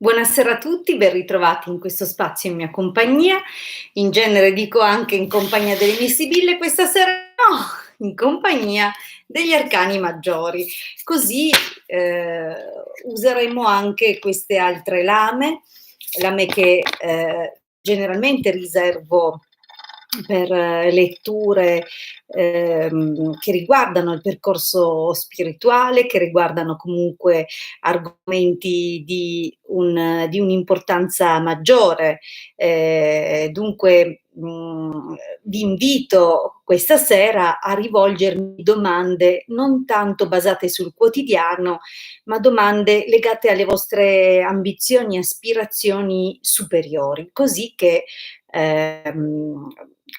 Buonasera a tutti, ben ritrovati in questo spazio in mia compagnia. In genere dico anche in compagnia delle mie sibille, questa sera no, in compagnia degli arcani maggiori. Così useremo anche queste altre lame che generalmente riservo per letture che riguardano il percorso spirituale, che riguardano comunque argomenti di un'importanza maggiore. Dunque, vi invito questa sera a rivolgermi domande non tanto basate sul quotidiano, ma domande legate alle vostre ambizioni e aspirazioni superiori, così che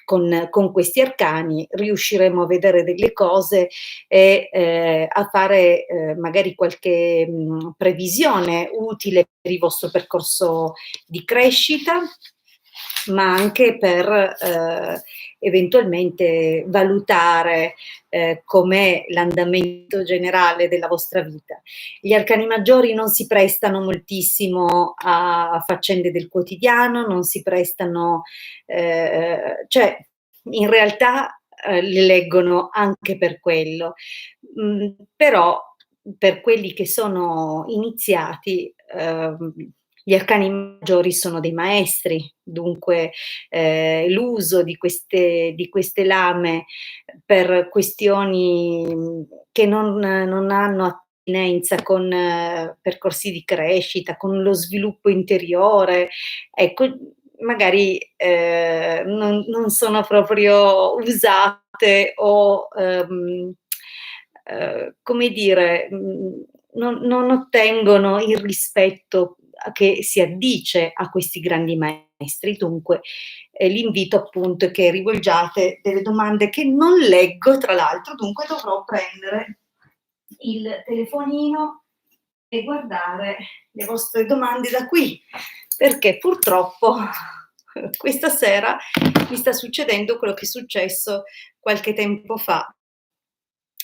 con questi arcani riusciremo a vedere delle cose e a fare magari qualche previsione utile per il vostro percorso di crescita, ma anche per eventualmente valutare com'è l'andamento generale della vostra vita. Gli arcani maggiori non si prestano moltissimo a faccende del quotidiano, non si prestano, cioè in realtà le leggono anche per quello. Però per quelli che sono iniziati, gli arcani maggiori sono dei maestri, dunque l'uso di queste lame per questioni che non hanno attinenza con percorsi di crescita, con lo sviluppo interiore, ecco, magari non sono proprio usate o come dire, non ottengono il rispetto che si addice a questi grandi maestri. Dunque, l'invito appunto è che rivolgiate delle domande che non leggo, tra l'altro, dunque dovrò prendere il telefonino e guardare le vostre domande da qui, perché purtroppo questa sera mi sta succedendo quello che è successo qualche tempo fa,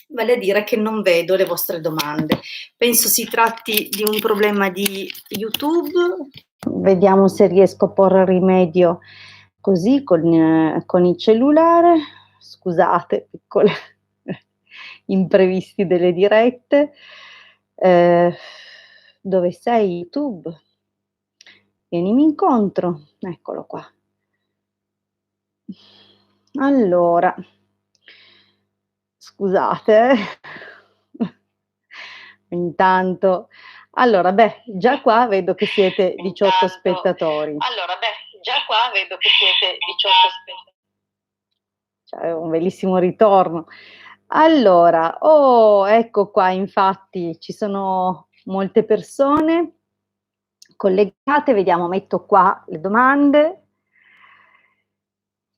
vale a dire che non vedo le vostre domande. Penso si tratti di un problema di YouTube. Vediamo se riesco a porre rimedio così con il cellulare. Scusate, piccole imprevisti delle dirette. Dove sei YouTube? Vienimi incontro, eccolo qua. Allora, scusate, intanto, allora, beh, già qua vedo che siete 18 spettatori. Allora, beh, già qua vedo che siete 18 spettatori. Cioè, un bellissimo ritorno. Allora, oh, ecco qua, infatti, ci sono molte persone collegate, vediamo, metto qua le domande.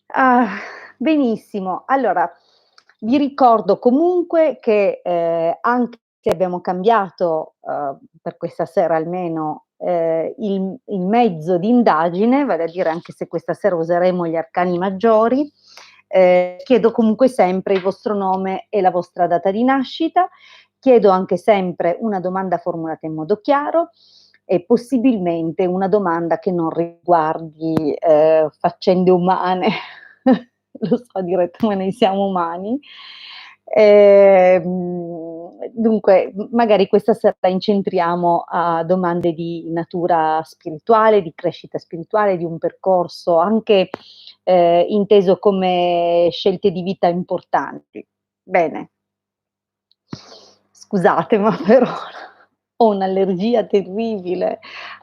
Ah, benissimo. Allora, vi ricordo comunque che, anche se abbiamo cambiato, per questa sera almeno, il mezzo di indagine, vale a dire anche se questa sera useremo gli arcani maggiori, chiedo comunque sempre il vostro nome e la vostra data di nascita, chiedo anche sempre una domanda formulata in modo chiaro e possibilmente una domanda che non riguardi, faccende umane, lo so direte, ma noi siamo umani. Dunque, magari questa sera incentriamo a domande di natura spirituale, di crescita spirituale, di un percorso anche inteso come scelte di vita importanti. Bene. Scusate, ma però ho un'allergia terribile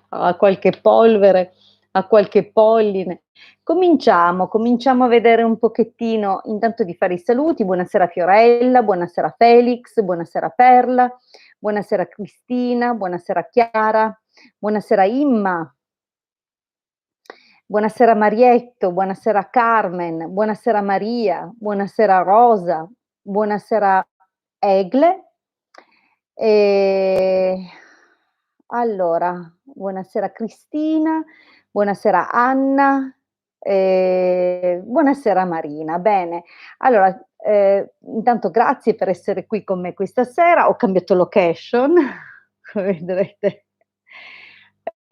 a qualche polvere, a qualche polline. Cominciamo a vedere un pochettino, intanto di fare i saluti. Buonasera Fiorella, buonasera Felix, buonasera Perla, buonasera Cristina, buonasera Chiara, buonasera Imma, buonasera Marietto, buonasera Carmen, buonasera Maria, buonasera Rosa, buonasera Egle. Allora, buonasera Cristina, buonasera Anna, buonasera Marina. Bene, allora, intanto grazie per essere qui con me questa sera. Ho cambiato location, come vedrete.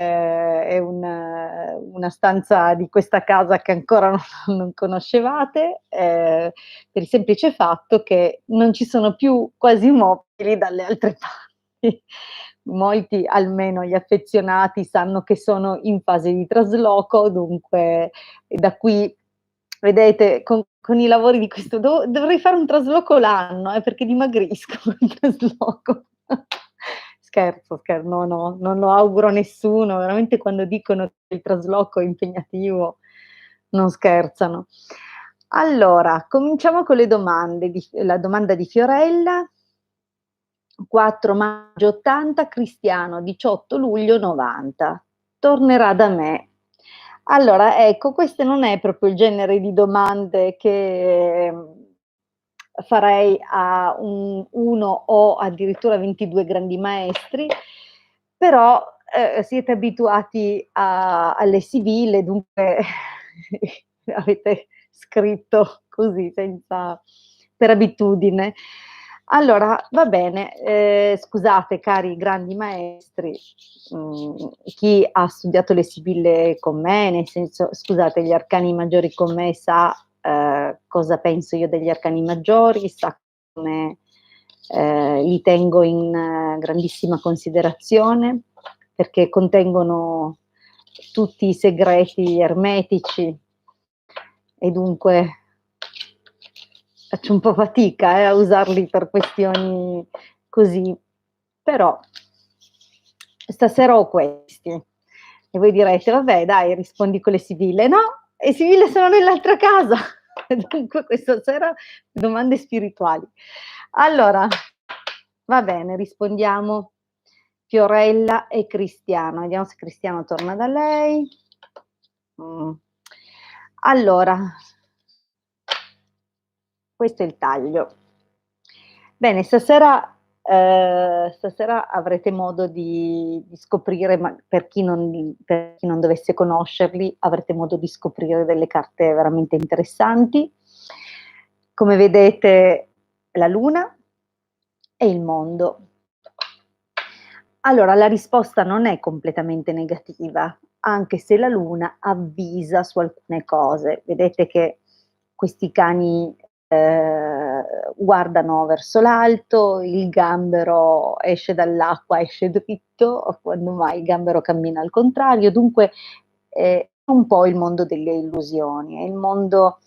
è una stanza di questa casa che ancora non conoscevate, per il semplice fatto che non ci sono più quasi mobili dalle altre parti. Molti, almeno gli affezionati, sanno che sono in fase di trasloco, dunque da qui, vedete, con i lavori di questo dovrei fare un trasloco l'anno, perché dimagrisco con il trasloco. Scherzo, no, no, non lo auguro a nessuno, veramente quando dicono che il trasloco è impegnativo non scherzano. Allora, cominciamo con le domande. La domanda di Fiorella: 4 maggio 80, Cristiano 18 luglio 90. Tornerà da me. Allora, ecco, queste non è proprio il genere di domande che farei a uno o addirittura 22 grandi maestri, però siete abituati alle sibille, dunque avete scritto così, senza, per abitudine. Allora, va bene, scusate cari grandi maestri, chi ha studiato le sibille con me, nel senso, scusate, gli arcani maggiori con me, sa cosa penso io degli arcani maggiori, sa come li tengo in grandissima considerazione, perché contengono tutti i segreti ermetici e dunque faccio un po' fatica a usarli per questioni così, però stasera ho questi. E voi direte, vabbè dai, rispondi con le sibille. No, le sibille sono nell'altra casa. Dunque questa sera domande spirituali. Allora, va bene, rispondiamo Fiorella e Cristiano. Vediamo se Cristiano torna da lei. Allora, questo è il taglio. Bene, stasera avrete modo di scoprire, ma per chi non dovesse conoscerli, avrete modo di scoprire delle carte veramente interessanti. Come vedete, la Luna e il mondo. Allora, la risposta non è completamente negativa, anche se la Luna avvisa su alcune cose. Vedete che questi cani guardano verso l'alto, il gambero esce dall'acqua, esce dritto, quando mai il gambero cammina al contrario, dunque è un po' il mondo delle illusioni, è il mondo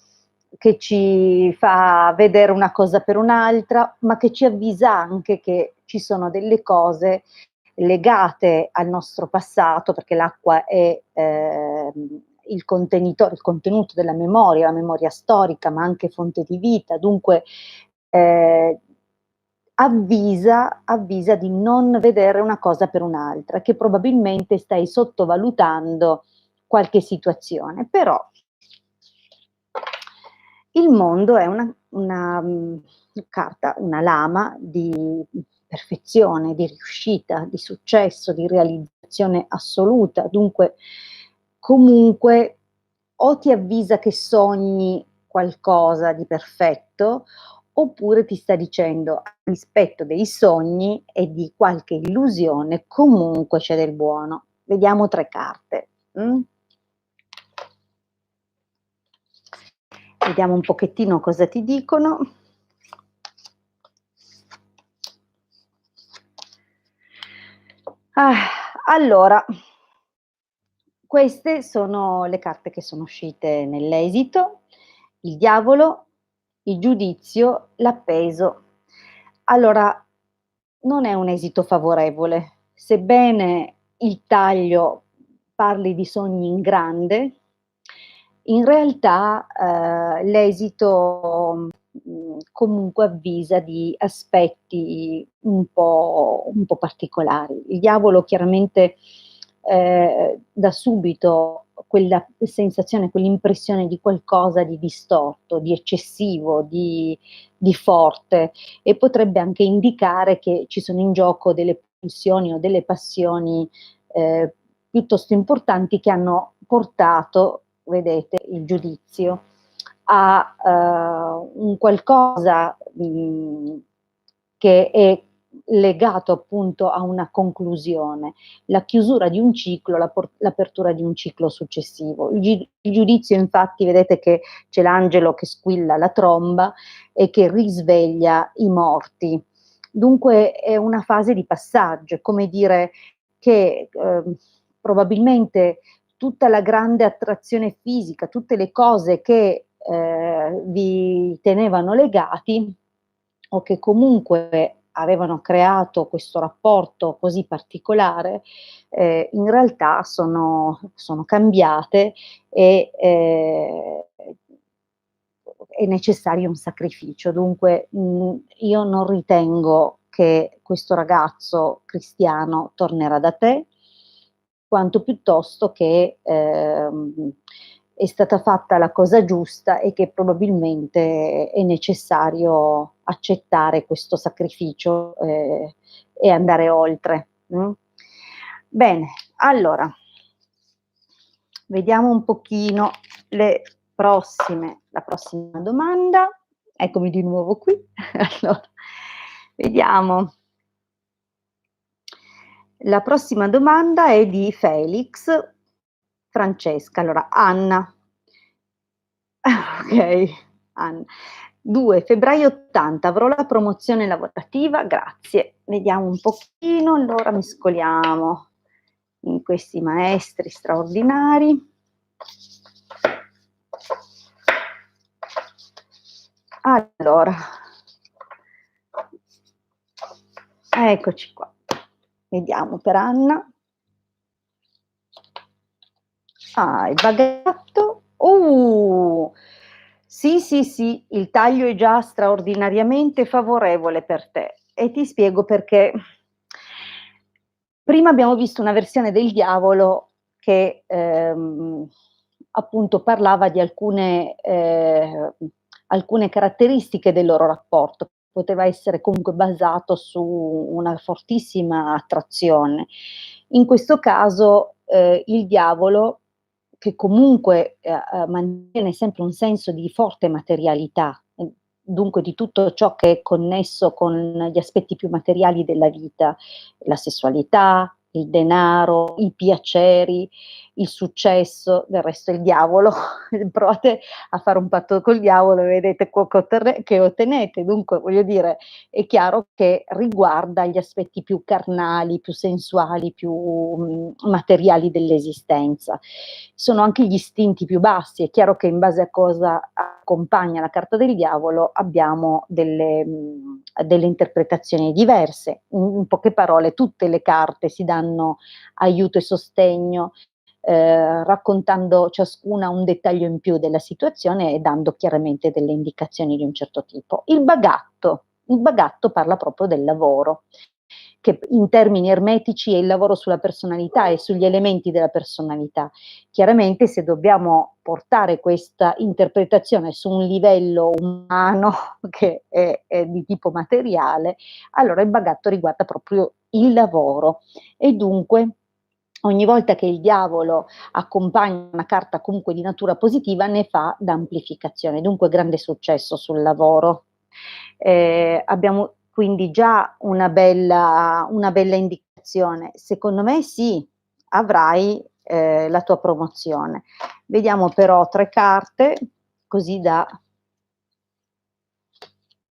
che ci fa vedere una cosa per un'altra, ma che ci avvisa anche che ci sono delle cose legate al nostro passato, perché l'acqua è il contenuto della memoria, la memoria storica, ma anche fonte di vita, dunque avvisa di non vedere una cosa per un'altra, che probabilmente stai sottovalutando qualche situazione, però il mondo è una carta, una lama di perfezione, di riuscita, di successo, di realizzazione assoluta. Dunque, comunque, o ti avvisa che sogni qualcosa di perfetto, oppure ti sta dicendo, a rispetto dei sogni e di qualche illusione, comunque c'è del buono. Vediamo 3 carte. Vediamo un pochettino cosa ti dicono. Allora, queste sono le carte che sono uscite nell'esito: il diavolo, il giudizio, l'appeso. Allora, non è un esito favorevole, sebbene il taglio parli di sogni in grande, in realtà l'esito comunque avvisa di aspetti un po' particolari. Il diavolo chiaramente dà subito quella sensazione, quell'impressione di qualcosa di distorto, di eccessivo, di forte, e potrebbe anche indicare che ci sono in gioco delle pulsioni o delle passioni piuttosto importanti che hanno portato, vedete, il giudizio a un qualcosa che è legato appunto a una conclusione, la chiusura di un ciclo, l'apertura di un ciclo successivo. Il giudizio infatti vedete che c'è l'angelo che squilla la tromba e che risveglia i morti. Dunque è una fase di passaggio, è come dire che probabilmente tutta la grande attrazione fisica, tutte le cose che vi tenevano legati o che comunque avevano creato questo rapporto così particolare, in realtà sono cambiate e è necessario un sacrificio. Dunque, io non ritengo che questo ragazzo cristiano tornerà da te, quanto piuttosto che, è stata fatta la cosa giusta e che probabilmente è necessario accettare questo sacrificio, e andare oltre. Bene, allora vediamo un pochino la prossima domanda. Eccomi di nuovo qui. Allora, vediamo. La prossima domanda è di Felix Francesca. Allora, Anna. Okay, Anna. 2 febbraio '80, avrò la promozione lavorativa, grazie. Vediamo un pochino, allora mescoliamo in questi maestri straordinari. Allora, eccoci qua. Vediamo per Anna. Ah, il bagatto. Sì, sì, sì, il taglio è già straordinariamente favorevole per te e ti spiego perché. Prima abbiamo visto una versione del diavolo che, appunto parlava di alcune caratteristiche del loro rapporto. Poteva essere comunque basato su una fortissima attrazione. In questo caso, il diavolo, che comunque, mantiene sempre un senso di forte materialità, dunque di tutto ciò che è connesso con gli aspetti più materiali della vita, la sessualità, il denaro, i piaceri, il successo, del resto il diavolo, provate a fare un patto col diavolo e vedete che ottenete. Dunque, voglio dire, è chiaro che riguarda gli aspetti più carnali, più sensuali, più materiali dell'esistenza. Sono anche gli istinti più bassi, è chiaro che in base a cosa accompagna la carta del diavolo abbiamo delle interpretazioni diverse. In poche parole, tutte le carte si danno aiuto e sostegno, raccontando ciascuna un dettaglio in più della situazione e dando chiaramente delle indicazioni di un certo tipo. Il bagatto parla proprio del lavoro, che in termini ermetici è il lavoro sulla personalità e sugli elementi della personalità. Chiaramente se dobbiamo portare questa interpretazione su un livello umano che è di tipo materiale, allora il bagatto riguarda proprio il lavoro e dunque ogni volta che il diavolo accompagna una carta comunque di natura positiva ne fa da amplificazione, dunque grande successo sul lavoro. Abbiamo quindi già una bella indicazione. Secondo me sì, avrai la tua promozione. Vediamo però 3 carte, così da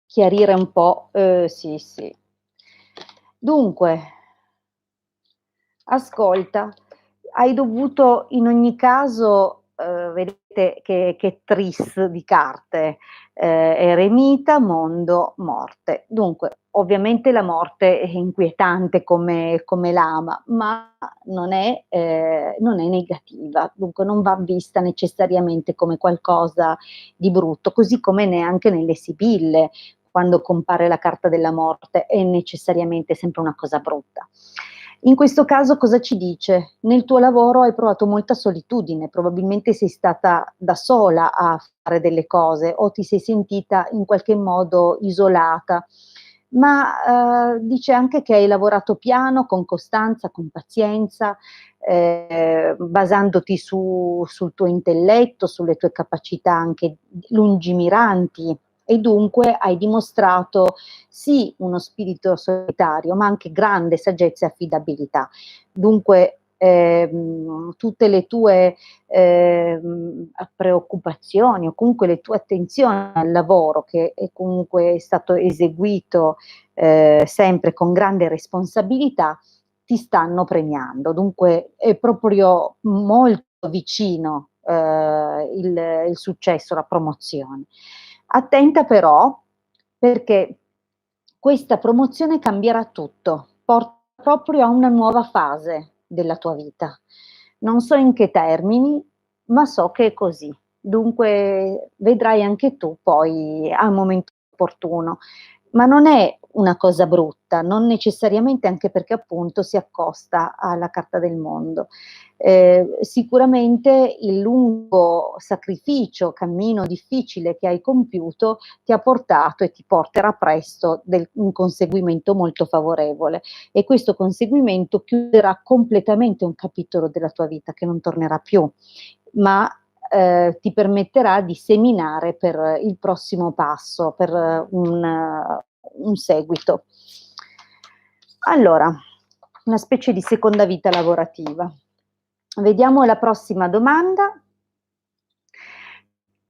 chiarire un po'. Sì, sì. Dunque, ascolta, hai dovuto in ogni caso, vedete che tris di carte, eremita, mondo, morte. Dunque, ovviamente la morte è inquietante come lama, ma non è negativa, dunque non va vista necessariamente come qualcosa di brutto, così come neanche nelle sibille, quando compare la carta della morte, è necessariamente sempre una cosa brutta. In questo caso cosa ci dice? Nel tuo lavoro hai provato molta solitudine, probabilmente sei stata da sola a fare delle cose o ti sei sentita in qualche modo isolata, ma dice anche che hai lavorato piano, con costanza, con pazienza, basandoti sul tuo intelletto, sulle tue capacità anche lungimiranti e dunque hai dimostrato sì uno spirito solitario, ma anche grande saggezza e affidabilità. Dunque tutte le tue preoccupazioni o comunque le tue attenzioni al lavoro che è comunque stato eseguito sempre con grande responsabilità, ti stanno premiando. Dunque è proprio molto vicino il successo, la promozione. Attenta però perché questa promozione cambierà tutto, porta proprio a una nuova fase della tua vita. Non so in che termini, ma so che è così. Dunque vedrai anche tu poi al momento opportuno. Ma non è una cosa brutta, non necessariamente, anche perché appunto si accosta alla carta del mondo. Sicuramente il lungo sacrificio, cammino difficile che hai compiuto ti ha portato e ti porterà presto un conseguimento molto favorevole, e questo conseguimento chiuderà completamente un capitolo della tua vita che non tornerà più, ma ti permetterà di seminare per il prossimo passo, per un seguito. Allora, una specie di seconda vita lavorativa. Vediamo la prossima domanda,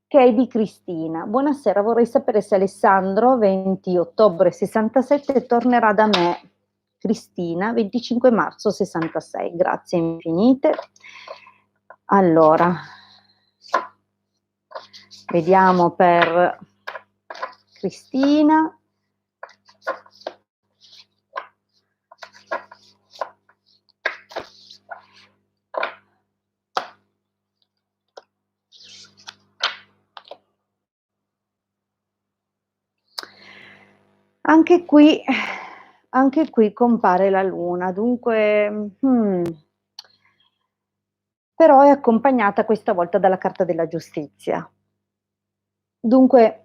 che è di Cristina. Buonasera, vorrei sapere se Alessandro, 20 ottobre 67, tornerà da me. Cristina, 25 marzo 66. Grazie infinite. Allora, vediamo per Cristina. Anche qui compare la luna, dunque, però è accompagnata questa volta dalla carta della giustizia. Dunque,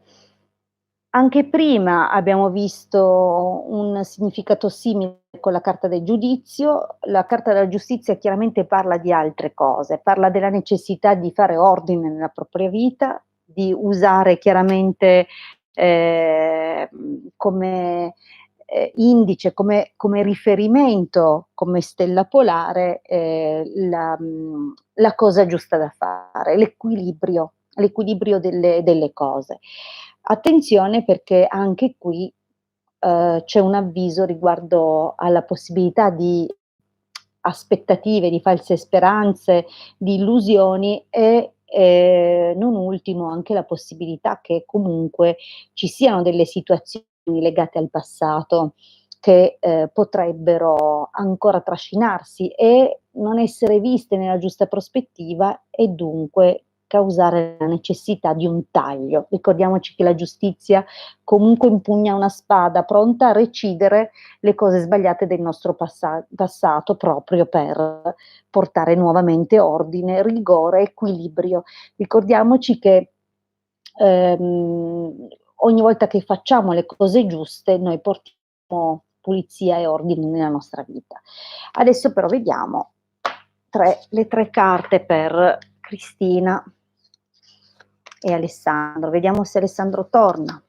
anche prima abbiamo visto un significato simile con la carta del giudizio. La carta della giustizia chiaramente parla di altre cose, parla della necessità di fare ordine nella propria vita, di usare chiaramente come indice, come riferimento, come stella polare, la cosa giusta da fare, l'equilibrio delle cose. Attenzione perché anche qui c'è un avviso riguardo alla possibilità di aspettative, di false speranze, di illusioni e non ultimo anche la possibilità che comunque ci siano delle situazioni legate al passato che potrebbero ancora trascinarsi e non essere viste nella giusta prospettiva e dunque causare la necessità di un taglio. Ricordiamoci che la giustizia comunque impugna una spada pronta a recidere le cose sbagliate del nostro passato proprio per portare nuovamente ordine, rigore, equilibrio. Ricordiamoci che ogni volta che facciamo le cose giuste noi portiamo pulizia e ordine nella nostra vita. Adesso però vediamo le tre carte per Cristina e Alessandro. Vediamo se Alessandro torna.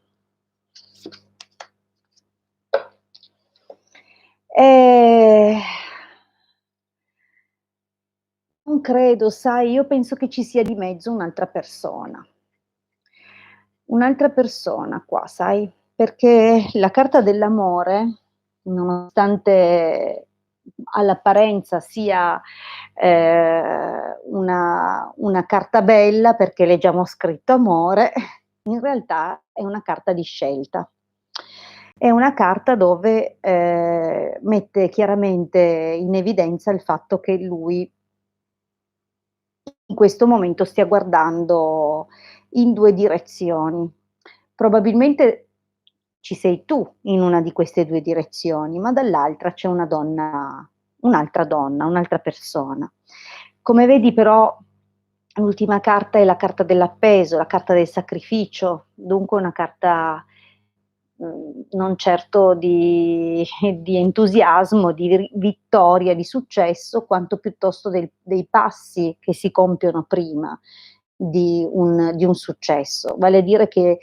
Non credo, sai, io penso che ci sia di mezzo un'altra persona. Un'altra persona qua, sai, perché la carta dell'amore, nonostante all'apparenza sia una carta bella perché leggiamo scritto amore, in realtà è una carta di scelta. È una carta dove mette chiaramente in evidenza il fatto che lui in questo momento stia guardando in 2 direzioni. Probabilmente ci sei tu in una di queste 2 direzioni, ma dall'altra c'è un'altra donna, un'altra persona. Come vedi però l'ultima carta è la carta dell'appeso, la carta del sacrificio, dunque una carta non certo di entusiasmo, di vittoria, di successo, quanto piuttosto dei passi che si compiono prima. di un successo. Vale a dire che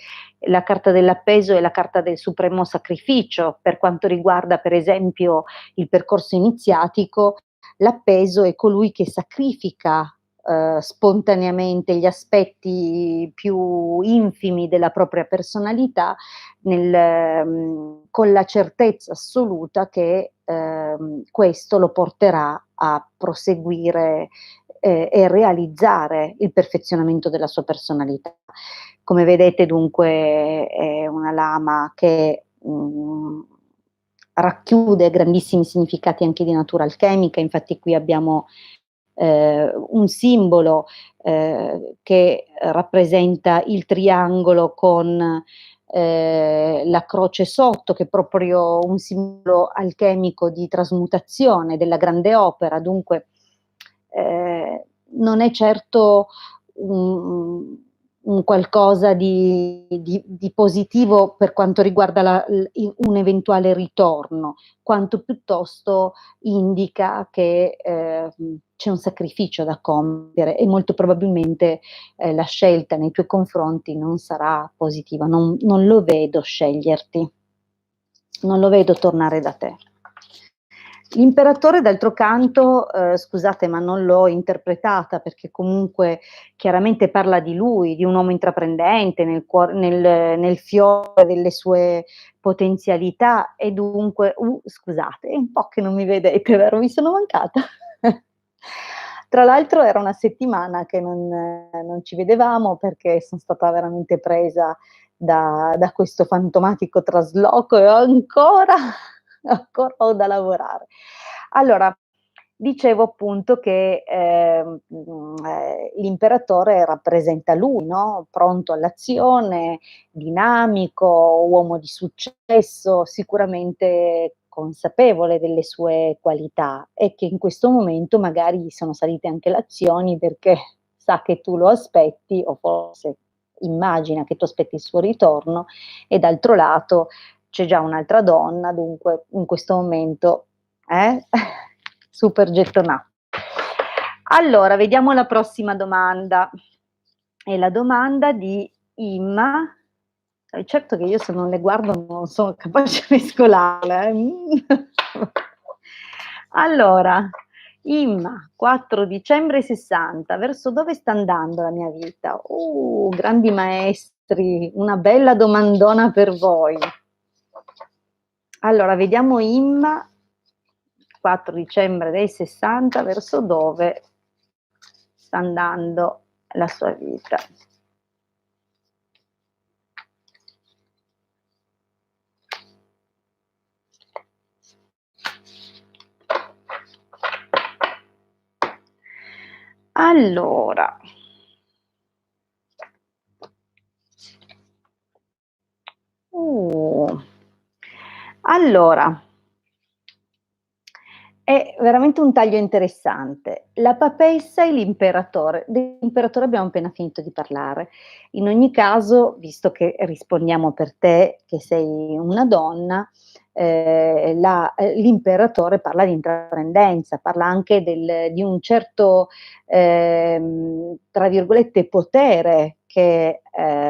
la carta dell'appeso è la carta del supremo sacrificio. Per quanto riguarda per esempio il percorso iniziatico, l'appeso è colui che sacrifica spontaneamente gli aspetti più infimi della propria personalità con la certezza assoluta che questo lo porterà a proseguire e realizzare il perfezionamento della sua personalità. Come vedete dunque è una lama che racchiude grandissimi significati anche di natura alchemica, infatti qui abbiamo un simbolo che rappresenta il triangolo con la croce sotto, che è proprio un simbolo alchemico di trasmutazione della grande opera, dunque non è certo un un qualcosa di positivo per quanto riguarda un eventuale ritorno, quanto piuttosto indica che c'è un sacrificio da compiere e molto probabilmente la scelta nei tuoi confronti non sarà positiva, non lo vedo sceglierti, non lo vedo tornare da te. L'imperatore d'altro canto, scusate ma non l'ho interpretata perché comunque chiaramente parla di lui, di un uomo intraprendente nel fiore delle sue potenzialità e dunque scusate, è un po' che non mi vedete, vero? Mi sono mancata. Tra l'altro era una settimana che non ci vedevamo perché son stata veramente presa da questo fantomatico trasloco e ancora ho da lavorare. Allora, dicevo appunto che, l'imperatore rappresenta lui, no, pronto all'azione, dinamico, uomo di successo, sicuramente consapevole delle sue qualità e che in questo momento magari gli sono salite anche le azioni perché sa che tu lo aspetti o forse immagina che tu aspetti il suo ritorno e d'altro lato c'è già un'altra donna, dunque in questo momento super gettonato. Allora, vediamo la prossima domanda. È la domanda di Imma. Certo che io se non le guardo non sono capace di mescolarle. Allora, Imma, 4 dicembre 60, verso dove sta andando la mia vita? Grandi maestri, una bella domandona per voi. Allora, vediamo Imma, 4 dicembre del 60, verso dove sta andando la sua vita. Allora, allora, è veramente un taglio interessante. La papessa e l'imperatore. Dell'imperatore abbiamo appena finito di parlare. In ogni caso, visto che rispondiamo per te, che sei una donna, l'imperatore parla di intraprendenza, parla anche di un certo, tra virgolette, potere che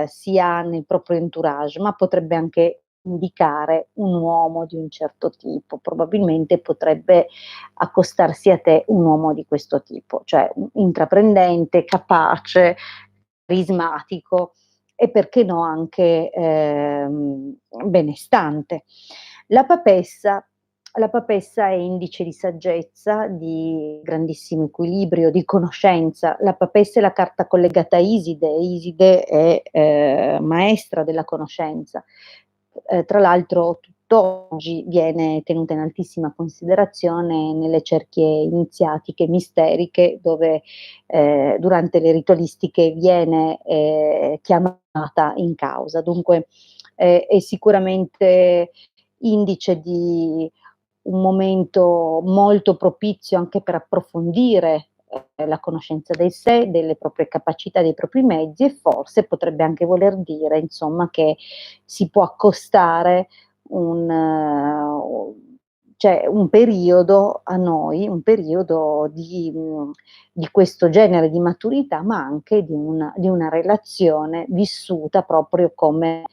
si ha nel proprio entourage, ma potrebbe anche indicare un uomo di un certo tipo, probabilmente potrebbe accostarsi a te un uomo di questo tipo, cioè intraprendente, capace, carismatico e perché no anche benestante. La papessa, la papessa è indice di saggezza, di grandissimo equilibrio, di conoscenza. La papessa è la carta collegata a Iside, Iside è maestra della conoscenza. Tra l'altro tutt'oggi viene tenuta in altissima considerazione nelle cerchie iniziatiche misteriche dove durante le ritualistiche viene chiamata in causa. Dunque è sicuramente indice di un momento molto propizio anche per approfondire la conoscenza del sé, delle proprie capacità, dei propri mezzi e forse potrebbe anche voler dire, insomma, che si può accostare c'è un periodo a noi, un periodo di questo genere di maturità, ma anche di una relazione vissuta proprio come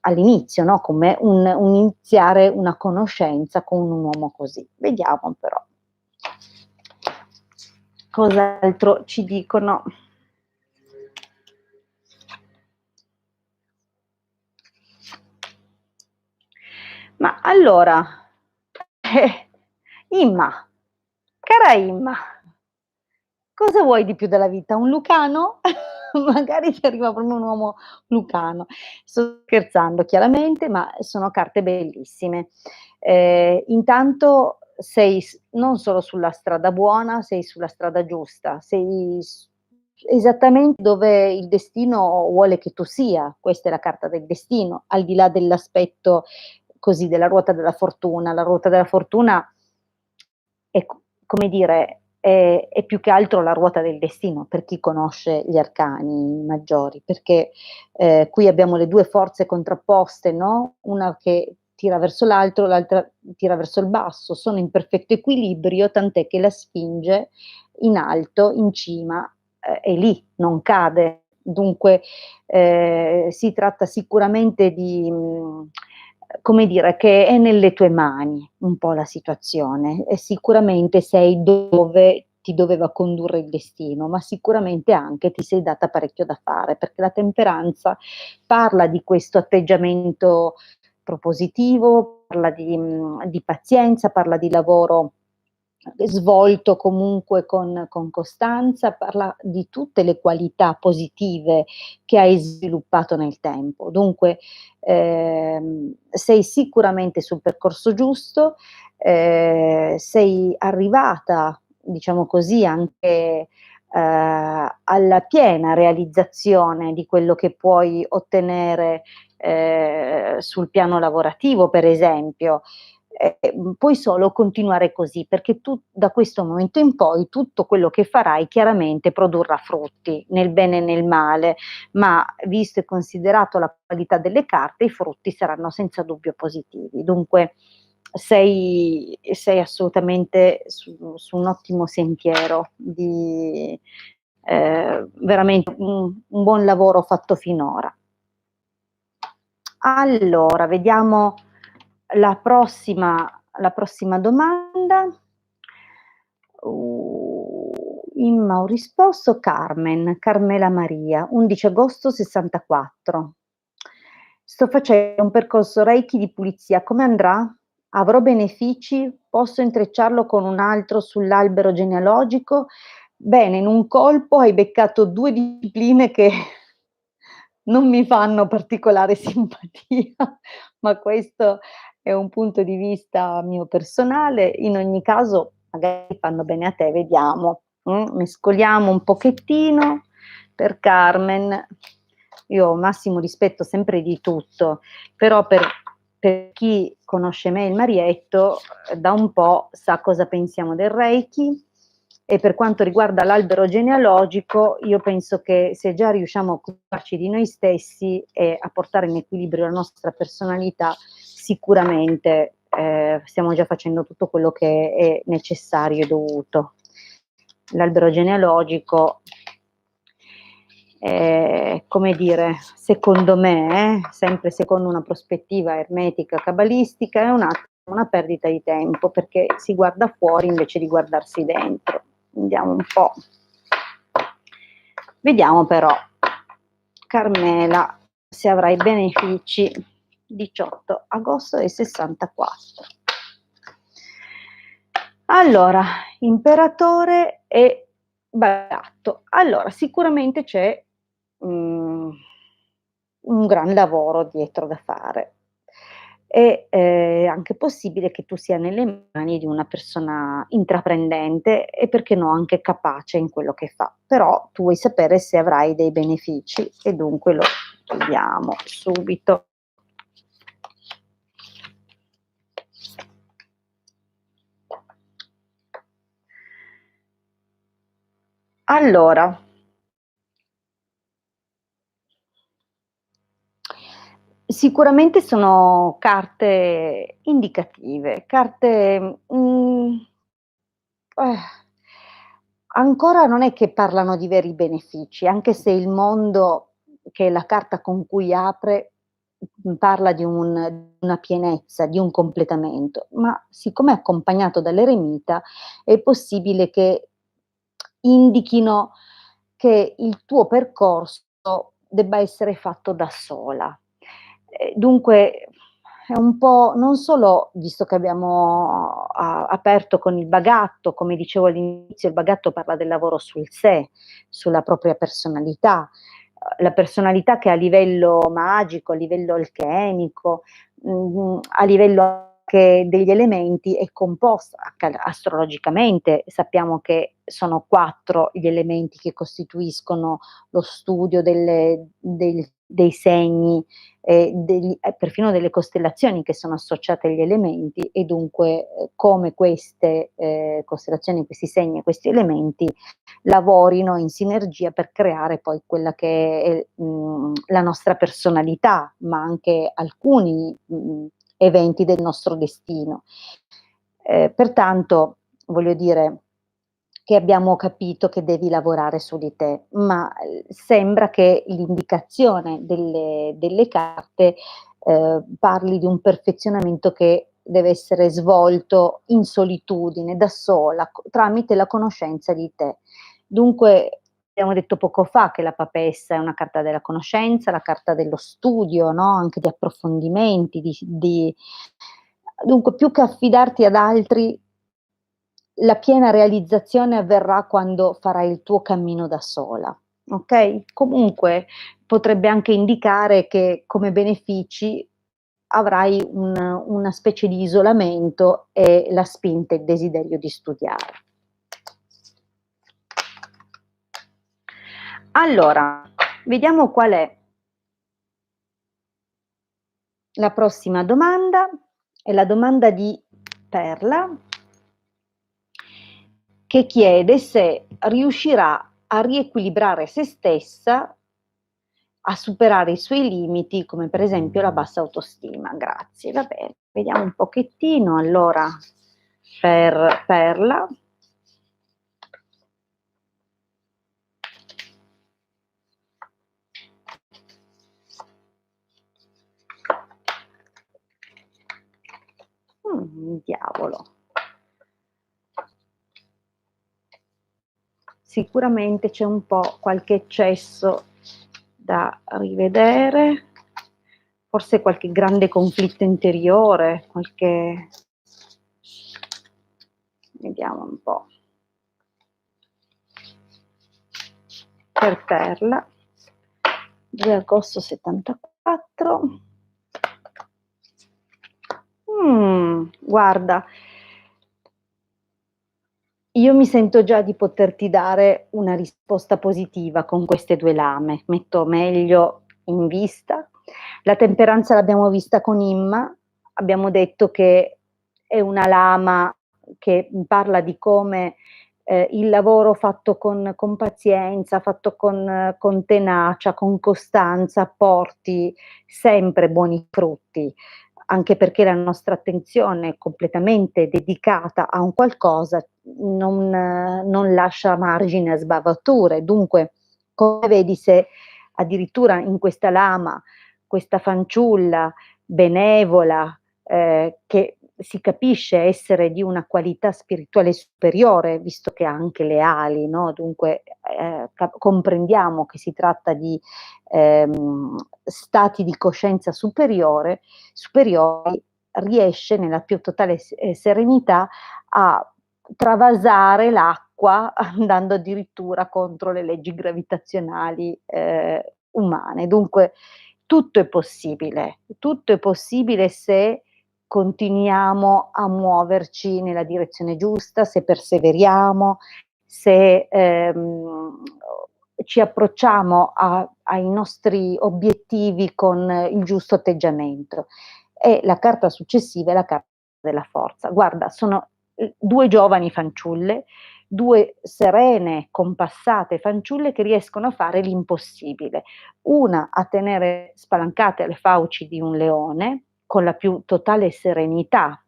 all'inizio, no? Come un iniziare una conoscenza con un uomo così. Vediamo però cos'altro ci dicono. Ma allora, Imma, cara Imma, cosa vuoi di più dalla vita? Un lucano? Magari ti arriva proprio un uomo lucano. Sto scherzando chiaramente, ma sono carte bellissime. Intanto sei non solo sulla strada buona, sei sulla strada giusta, sei esattamente dove il destino vuole che tu sia. Questa è la carta del destino, al di là dell'aspetto così della ruota della fortuna. La ruota della fortuna è come dire, è più che altro la ruota del destino per chi conosce gli arcani maggiori, perché qui abbiamo le due forze contrapposte, no? Una che tira verso l'altro, l'altra tira verso il basso, sono in perfetto equilibrio, tant'è che la spinge in alto, in cima, è lì, non cade. Dunque si tratta sicuramente di come dire, che è nelle tue mani un po' la situazione e sicuramente sei dove ti doveva condurre il destino, ma sicuramente anche ti sei data parecchio da fare, perché la temperanza parla di questo atteggiamento propositivo, parla di pazienza, parla di lavoro svolto comunque con costanza, parla di tutte le qualità positive che hai sviluppato nel tempo. Dunque sei sicuramente sul percorso giusto, sei arrivata, diciamo così, anche alla piena realizzazione di quello che puoi ottenere sul piano lavorativo, per esempio. Puoi solo continuare così, perché tu da questo momento in poi tutto quello che farai chiaramente produrrà frutti, nel bene e nel male, ma visto e considerato la qualità delle carte, i frutti saranno senza dubbio positivi. Dunque sei assolutamente su un ottimo sentiero di veramente un buon lavoro fatto finora. Allora, vediamo la prossima domanda. Imma ho risposto Carmen, Carmela Maria, 11 agosto 64. Sto facendo un percorso Reiki di pulizia, come andrà? Avrò benefici? Posso intrecciarlo con un altro sull'albero genealogico? Bene, in un colpo hai beccato 2 discipline che non mi fanno particolare simpatia, ma questo è un punto di vista mio personale. In ogni caso magari fanno bene a te, vediamo. Mescoliamo un pochettino per Carmen. Io ho massimo rispetto sempre di tutto, però per chi conosce me e il Marietto, da un po' sa cosa pensiamo del Reiki e per quanto riguarda l'albero genealogico, io penso che se già riusciamo a occuparci di noi stessi e a portare in equilibrio la nostra personalità, sicuramente stiamo già facendo tutto quello che è necessario e dovuto. L'albero genealogico, come dire, secondo me, sempre secondo una prospettiva ermetica, cabalistica, è un attimo una perdita di tempo perché si guarda fuori invece di guardarsi dentro. Andiamo un po'. Vediamo però, Carmela, se avrai benefici. 18 agosto del 64. Allora, imperatore e baratto. Allora, sicuramente c'è un gran lavoro dietro da fare. È anche possibile che tu sia nelle mani di una persona intraprendente e perché no anche capace in quello che fa, però tu vuoi sapere se avrai dei benefici e dunque lo vediamo subito. Allora, Sicuramente sono carte indicative, carte, eh, ancora non è che parlano di veri benefici, anche se il mondo, che è la carta con cui apre, parla di una pienezza, di un completamento, ma siccome è accompagnato dall'eremita è possibile che indichino che il tuo percorso debba essere fatto da sola. Dunque è un po' non solo, visto che abbiamo aperto con il bagatto, come dicevo all'inizio, il bagatto parla del lavoro sul sé, sulla propria personalità, la personalità che a livello magico, a livello alchemico, a livello anche degli elementi è composta astrologicamente, sappiamo che sono 4 gli elementi che costituiscono lo studio dei segni, perfino delle costellazioni che sono associate agli elementi e dunque, come queste, costellazioni, questi segni e questi elementi lavorino in sinergia per creare poi quella che è, la nostra personalità, ma anche alcuni, eventi del nostro destino. Pertanto, voglio dire che abbiamo capito che devi lavorare su di te, ma, sembra che l'indicazione delle carte, parli di un perfezionamento che deve essere svolto in solitudine, da sola, tramite la conoscenza di te. Dunque, abbiamo detto poco fa che la papessa è una carta della conoscenza, la carta dello studio, no, anche di approfondimenti, dunque più che affidarti ad altri, la piena realizzazione avverrà quando farai il tuo cammino da sola, okay? Comunque potrebbe anche indicare che come benefici avrai una specie di isolamento e la spinta e il desiderio di studiare. Allora, vediamo qual è la prossima domanda, è la domanda di Perla, che chiede se riuscirà a riequilibrare se stessa, a superare i suoi limiti, come per esempio la bassa autostima. Grazie, va bene. Vediamo un pochettino allora per Perla. Diavolo. Sicuramente c'è un po' qualche eccesso da rivedere, forse qualche grande conflitto interiore, vediamo un po'. Per Perla, 2 agosto 74. Guarda, io mi sento già di poterti dare una risposta positiva con queste 2 lame, metto meglio in vista. La temperanza l'abbiamo vista con Imma, abbiamo detto che è una lama che parla di come, il lavoro fatto con pazienza, fatto con tenacia, con costanza, porti sempre buoni frutti, anche perché la nostra attenzione completamente dedicata a un qualcosa non lascia margine a sbavature. Dunque, come vedi, se addirittura in questa lama, questa fanciulla benevola, che si capisce essere di una qualità spirituale superiore, visto che ha anche le ali, no, dunque, comprendiamo che si tratta di, stati di coscienza superiori, riesce nella più totale serenità a travasare l'acqua andando addirittura contro le leggi gravitazionali, umane. Dunque tutto è possibile se continuiamo a muoverci nella direzione giusta, se perseveriamo, se, ci approcciamo ai nostri obiettivi con il giusto atteggiamento. E la carta successiva è la carta della forza. Guarda, sono 2 giovani fanciulle 2 serene, compassate fanciulle che riescono a fare l'impossibile. Una a tenere spalancate le fauci di un leone con la più totale serenità,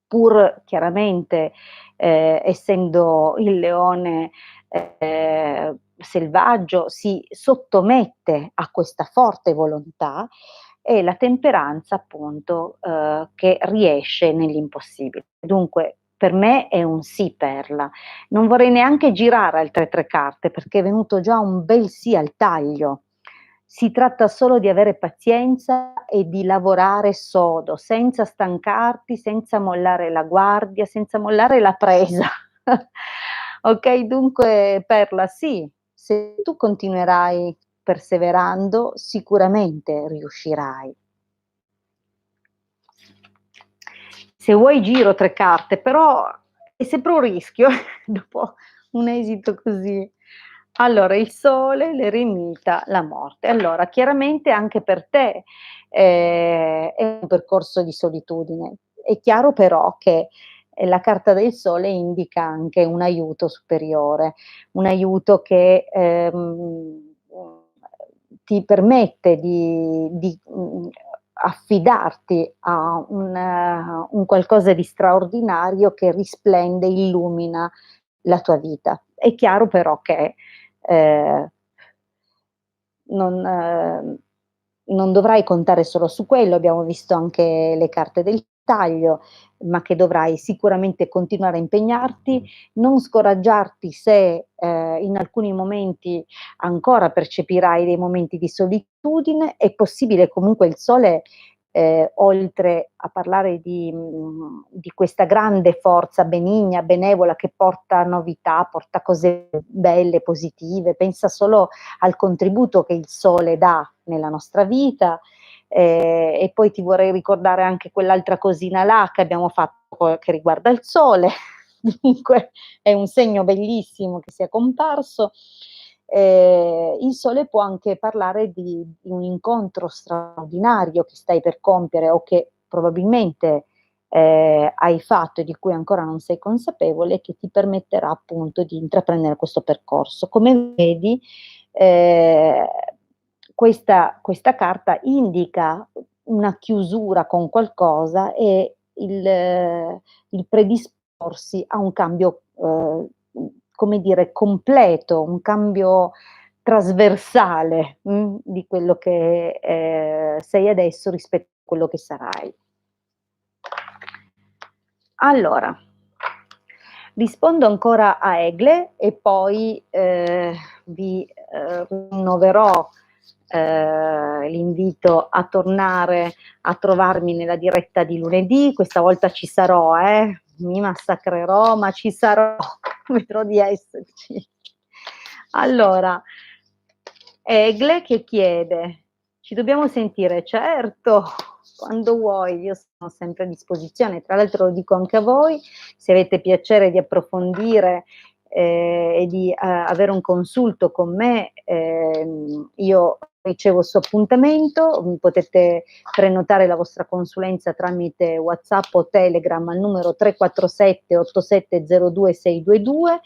pur chiaramente, essendo il leone, selvaggio, si sottomette a questa forte volontà, e la temperanza appunto, che riesce nell'impossibile. Dunque per me è un sì Perla. Non vorrei neanche girare altre 3 carte, perché è venuto già un bel sì al taglio. Si tratta solo di avere pazienza e di lavorare sodo, senza stancarti, senza mollare la guardia, senza mollare la presa. Okay, dunque Perla, sì, se tu continuerai perseverando, sicuramente riuscirai. Se vuoi giro 3 carte, però è sempre un rischio dopo un esito così. Allora, il sole, l'eremita, la morte. Allora, chiaramente anche per te, è un percorso di solitudine. È chiaro però che, la carta del sole indica anche un aiuto superiore, un aiuto che, ti permette di affidarti a un qualcosa di straordinario che risplende, illumina la tua vita. È chiaro però che, ehm, non non dovrai contare solo su quello, abbiamo visto anche le carte del taglio, ma che dovrai sicuramente continuare a impegnarti, non scoraggiarti se, in alcuni momenti ancora percepirai dei momenti di solitudine. È possibile comunque il sole, oltre a parlare di questa grande forza benigna, benevola che porta novità, porta cose belle, positive, pensa solo al contributo che il sole dà nella nostra vita. E poi ti vorrei ricordare anche quell'altra cosina là che abbiamo fatto che riguarda il sole, dunque è un segno bellissimo che sia comparso. Il sole può anche parlare di un incontro straordinario che stai per compiere o che probabilmente hai fatto e di cui ancora non sei consapevole, che ti permetterà appunto di intraprendere questo percorso. Come vedi, ehm, questa carta indica una chiusura con qualcosa e il predisporsi a un cambio, come dire, completo, un cambio trasversale, di quello che, sei adesso rispetto a quello che sarai. Allora, rispondo ancora a Egle e poi, vi, rinnoverò, l'invito a tornare a trovarmi nella diretta di lunedì. Questa volta ci sarò, mi massacrerò, ma ci sarò, vedrò di esserci. Allora, Egle che chiede: "Ci dobbiamo sentire?" "Certo, quando vuoi, io sono sempre a disposizione." Tra l'altro lo dico anche a voi, se avete piacere di approfondire, e di, avere un consulto con me, io ricevo il suo appuntamento, potete prenotare la vostra consulenza tramite WhatsApp o Telegram al numero 347 8702 622.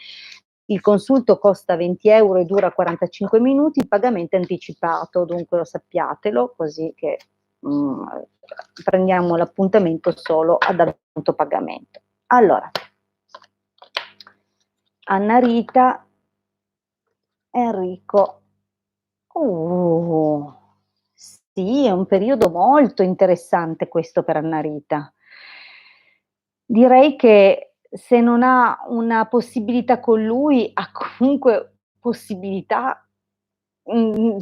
Il consulto costa 20 € e dura 45 minuti, il pagamento è anticipato, dunque lo sappiatelo, così che, prendiamo l'appuntamento solo ad avvenuto pagamento. Allora, Anna Rita, Enrico. Uh, sì, è un periodo molto interessante questo per Anna Rita. Direi che se non ha una possibilità con lui, ha comunque possibilità, mhmm,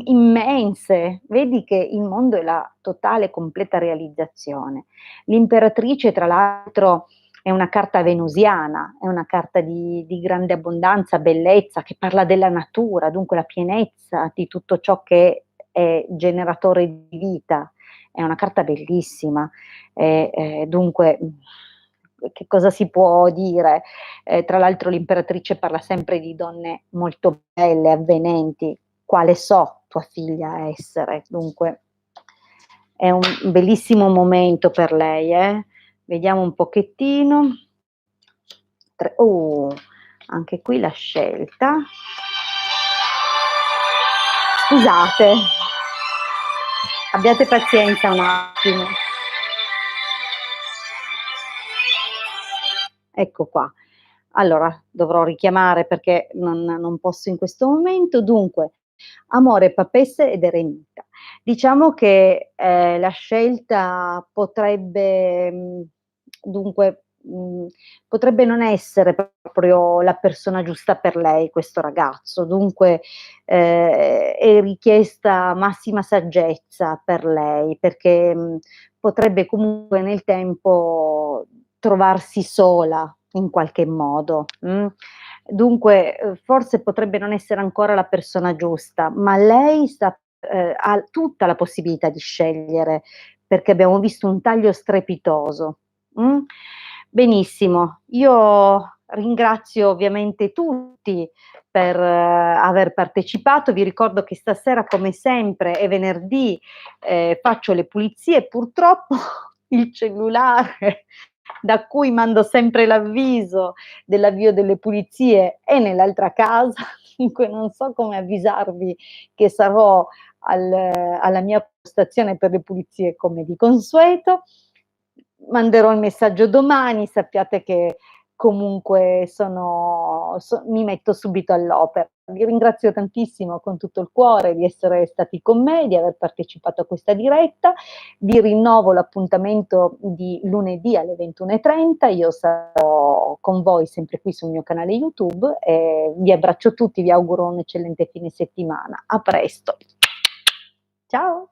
immense. Vedi che il mondo è la totale e completa realizzazione. L'imperatrice tra l'altro è una carta venusiana, è una carta di grande abbondanza, bellezza, che parla della natura, dunque la pienezza di tutto ciò che è generatore di vita. È una carta bellissima. Dunque, che cosa si può dire? Tra l'altro l'imperatrice parla sempre di donne molto belle, avvenenti, quale so tua figlia essere, dunque è un bellissimo momento per lei, eh. Vediamo un pochettino. Anche qui la scelta. Scusate, abbiate pazienza un attimo. Ecco qua. Allora, dovrò richiamare perché non posso in questo momento. Dunque, amore, papesse ed eremita. Diciamo che, la scelta potrebbe dunque, potrebbe non essere proprio la persona giusta per lei, questo ragazzo. Dunque, è richiesta massima saggezza per lei, perché, potrebbe comunque nel tempo trovarsi sola in qualche modo, Dunque, forse potrebbe non essere ancora la persona giusta, ma lei ha tutta la possibilità di scegliere, perché abbiamo visto un taglio strepitoso, mh? Benissimo, io ringrazio ovviamente tutti per aver partecipato. Vi ricordo che stasera, come sempre, è venerdì, faccio le pulizie. Purtroppo il cellulare da cui mando sempre l'avviso dell'avvio delle pulizie è nell'altra casa, dunque non so come avvisarvi che sarò alla mia postazione per le pulizie come di consueto. Manderò il messaggio domani, sappiate che comunque mi metto subito all'opera. Vi ringrazio tantissimo con tutto il cuore di essere stati con me, di aver partecipato a questa diretta. Vi rinnovo l'appuntamento di lunedì alle 21:30, io sarò con voi sempre qui sul mio canale YouTube e vi abbraccio tutti, vi auguro un eccellente fine settimana. A presto. Ciao.